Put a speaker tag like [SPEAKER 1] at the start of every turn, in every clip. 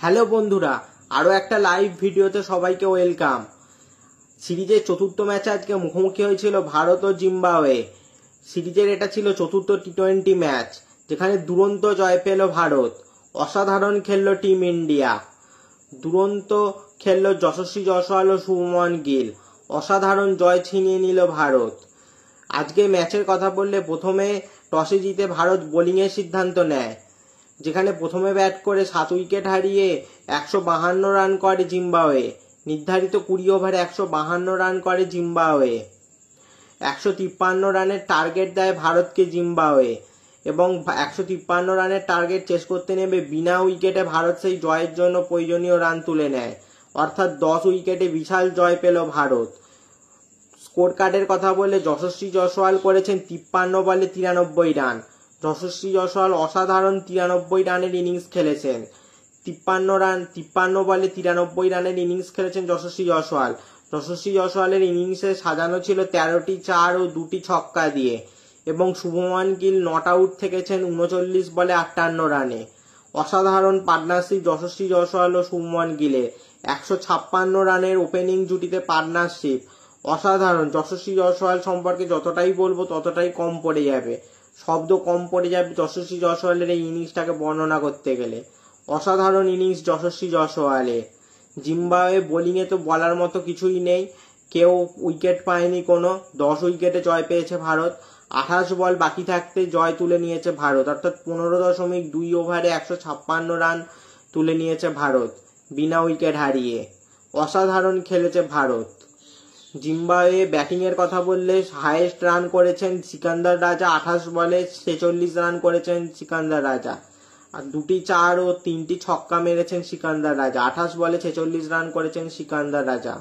[SPEAKER 1] Hello বন্ধুরা, আরো একটা লাইভ ভিডিওতে সবাইকে ওয়েলকাম। সিরিজের চতুর্থ ম্যাচে আজকে মুখোমুখি হয়েছিল ভারত ও জিম্বাবুয়ে। সিরিজের এটা ছিল চতুর্থ টি-20 ম্যাচ, যেখানে দুরন্ত জয় পেল ভারত। অসাধারণ খেললো টিম ইন্ডিয়া, দুরন্ত খেললো যশস্বী জয়সওয়াল ও শুভমন গিল। অসাধারণ জয় ছিনিয়ে নিল ভারত। আজকে ম্যাচের কথা বললে প্রথমে টসে জিতে ভারত বোলিংয়ের সিদ্ধান্ত নেয়, যেখানে প্রথমে ব্যাট করে 7 উইকেট হারিয়ে 152 রান করে জিম্বাবুয়ে। নির্ধারিত 20 ওভারে 152 রান করে জিম্বাবুয়ে। 153 রানের টার্গেট দেয় ভারতকে জিম্বাবুয়ে, এবং 153 রানের টার্গেট চেস করতে নেমে বিনা উইকেটে ভারত সেই জয়ের জন্য প্রয়োজনীয় রান তুলে নেয়, অর্থাৎ 10 উইকেটে বিশাল জয় পেল ভারত। স্কোর কার্ডের কথা বললে যশস্বী জয়সওয়াল করেছেন 53 বলে 93 রান। যশস্বী জয়সওয়াল অসাধারণ 93 রানের ইনিংস খেলেছেন। 53 বলে 93 রানের ইনিংস খেলেছেন যশস্বী জয়সওয়াল। যশস্বী জয়সওয়ালের ইনিংসে সাজানো ছিল 13টি 4 ও 2টি ছক্কা দিয়ে, এবং শুভমন গিল নট আউট থেকেছেন 39 বলে 58 রানে। অসাধারণ পার্টনারশিপ যশস্বী জয়সওয়াল ও শুভমন গিলের। 156 রানের ওপেনিং জুটিতে পার্টনারশিপ অসাধারণ। যশস্বী জয়সওয়াল সম্পর্কে যতটাই বলবো ততটাই কম পড়ে যাবে, শব্দ কম পড়ে যাবে যশস্বী জয়সওয়ালের এই ইনিংসটাকে বর্ণনা করতে গেলে। অসাধারণ ইনিংস যশস্বী জয়সওয়ালের। জিম্বাবুয়ে বোলিংয়ে তো বলার মতো কিছুই নেই, কেউ উইকেট পায়নি কোনো। 10 উইকেটে জয় পেয়েছে ভারত। 28 বল বাকি থাকতে জয় তুলে নিয়েছে ভারত, অর্থাৎ 15.2 ওভারে 156 রান তুলে নিয়েছে ভারত বিনা উইকেট হারিয়ে। অসাধারণ খেলেছে ভারত। জিম্বাবুয়ে ব্যাটিং এর কথা বললে হাইয়েস্ট রান করেছেন সিকান্দার রাজা। 28 বলে 46 রান করেছেন সিকান্দার রাজা, আর 2টি 4 ও 3টি ছক্কা মেরেছেন সিকান্দার রাজা। 28 বলে 46 রান করেছেন সিকান্দার রাজা।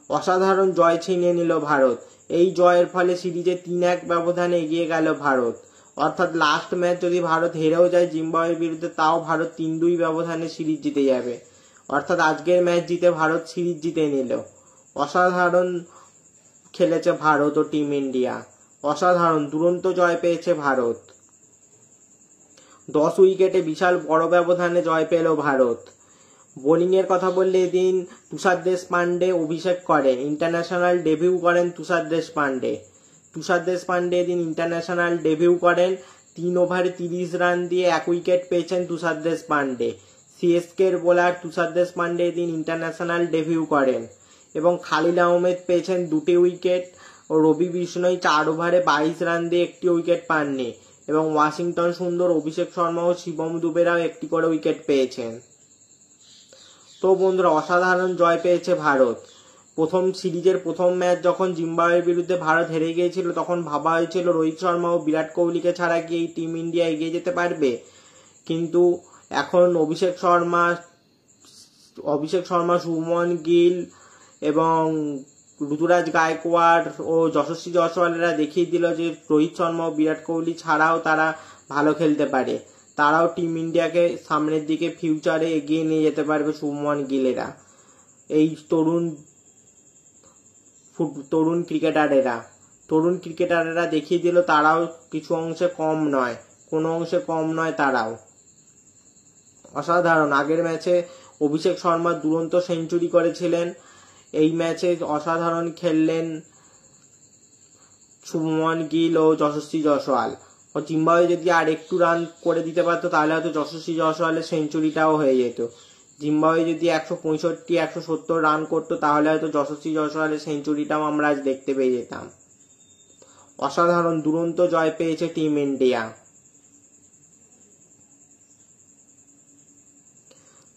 [SPEAKER 1] অসাধারণ জয় ছিনিয়ে নিল ভারত। এই জয়ের ফলে সিরিজে 3-1 ব্যবধানে এগিয়ে গেল ভারত, অর্থাৎ লাস্ট ম্যাচ যদি ভারত হেরেও যায় জিম্বাবুয়ের বিরুদ্ধে, তাও ভারত 3-2 ব্যবধানে সিরিজ জিতে যাবে, অর্থাৎ আজকের ম্যাচ জিতে ভারত সিরিজ জিতে নিল। অসাধারণ খেলেছে ভারত ও টিম ইন্ডিয়া। অসাধারণ দুরন্ত জয় পেয়েছে ভারত। 10 উইকেটে বিশাল বড় ব্যবধানে জয় পেল ভারত। বোলিং এর কথা বললে এদিন তুষার দেশপান্ডে অভিষেক করেন, ইন্টারন্যাশনাল ডেবিউ করেন তুষার দেশপান্ডে এদিন ইন্টারন্যাশনাল ডেবিউ করেন। 3 ওভারে 30 রান দিয়ে 1 উইকেট পেয়েছেন তুষার দেশপান্ডে। সিএসকে এর বোলার তুষার দেশপান্ডে এদিন ইন্টারন্যাশনাল ডেবিউ করেন, এবং খালিল আহমেদ পেয়েছেন 2টি উইকেট, ও রবি বিষ্ণই 4 ওভারে 22 রান দিয়ে 1টি উইকেট পাননি, এবং ওয়াশিংটন সুন্দর, অভিষেক শর্মা ও শিবম দুবেরাও 1টি করে উইকেট পেয়েছেন। তো বন্ধুরা, অসাধারণ জয় পেয়েছে ভারত। সিরিজের প্রথম ম্যাচ যখন জিম্বাবুয়ের বিরুদ্ধে ভারত হেরে গিয়েছিল, তখন ভাবা হয়েছিল রোহিত শর্মা ও বিরাট কোহলিকে ছাড়া কি এই টিম ইন্ডিয়া এগিয়ে যেতে পারবে, কিন্তু এখন অভিষেক শর্মা, শুভমন গিল এবং ঋতুরাজ গায়কোয়াড় ও যশস্বী জয়সওয়ালেরা দেখিয়ে দিল যে রোহিত শর্মা ও বিরাট কোহলি ছাড়াও তারা ভালো খেলতে পারে। তারাও টিম ইন্ডিয়াকে সামনের দিকে ফিউচারে এগিয়ে নিয়ে যেতে পারবে। শুভমন গিলেরা, এই তরুণ ক্রিকেটারেরা দেখিয়ে দিল তারাও কিছু অংশে কম নয়, কোনো অংশে কম নয় তারাও। অসাধারণ। আগের ম্যাচে অভিষেক শর্মা দুরন্ত সেঞ্চুরি করেছিলেন, এই ম্যাচে অসাধারণ খেললেন শুভমন গিল ও যশস্বী জয়সওয়াল। ও জিম্বাবুয়ে যদি আর একটু রান করে দিতে পারতো, তাহলে হয়তো যশস্বী জয়সওয়ালের সেঞ্চুরিটাও হয়ে যেত। জিম্বাবুয়ে যদি 165-170 রান করতো, তাহলে হয়তো যশস্বী জয়সওয়ালের সেঞ্চুরিটাও আমরা আজ দেখতে পেয়ে যেতাম। অসাধারণ দুরন্ত জয় পেয়েছে টিম ইন্ডিয়া।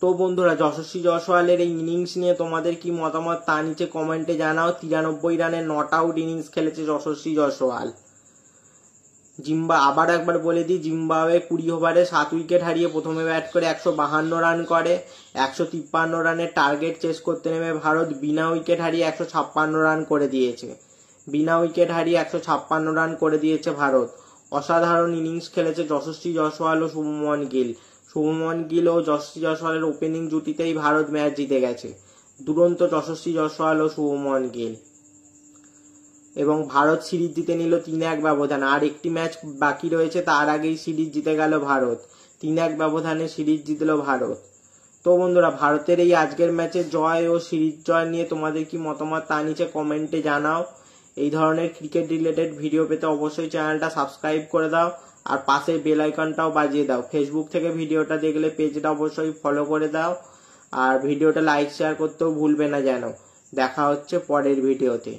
[SPEAKER 1] তো বন্ধুরা, যশস্বী জয়সওয়ালের এই ইনিংস নিয়ে তোমাদের কি মতামত তা নিচে কমেন্টে জানাও। 93 রানের নট আউট ইনিংস খেলেছে যশস্বী জয়সওয়াল। আবার একবার বলে দিই, জিম্বাবুয়ে 20 ওভারে 7 উইকেট হারিয়ে প্রথমে ব্যাট করে 152 রান করে। 153 রানের টার্গেট চেস করতে নেমে ভারত বিনা উইকেট হারিয়ে 156 রান করে দিয়েছে ভারত। অসাধারণ ইনিংস খেলেছে যশস্বী জয়সওয়াল ও শুভমন গিল ও যশস্বী জয়সওয়ালের ওপেনিং জুটিতেই ভারত ম্যাচ জিতে গেছে। দুরন্ত যশস্বী জয়সওয়াল ও শুভমন গিল, এবং ভারত সিরিজ জিতে নিল 3-1 ব্যবধানে। আর একটি ম্যাচ বাকি রয়েছে, তার আগেই সিরিজ জিতে গেল ভারত। 3-1 ব্যবধানে সিরিজ জিতল ভারত। তো বন্ধুরা, ভারতের এই আজকের ম্যাচে জয় ও সিরিজ জয় নিয়ে তোমাদের কি মতামত তা নিচে কমেন্টে জানাও। এই ধরনের ক্রিকেট রিলেটেড ভিডিও পেতে অবশ্যই চ্যানেলটা সাবস্ক্রাইব করে দাও আর পাশে বেল আইকনটাও বাজিয়ে দাও। ফেসবুক থেকে ভিডিওটা দেখলে পেজটা অবশ্যই ফলো করে দাও আর ভিডিওটা লাইক শেয়ার করতেও ভুলবে না যেন। দেখা হচ্ছে পরের ভিডিওতে।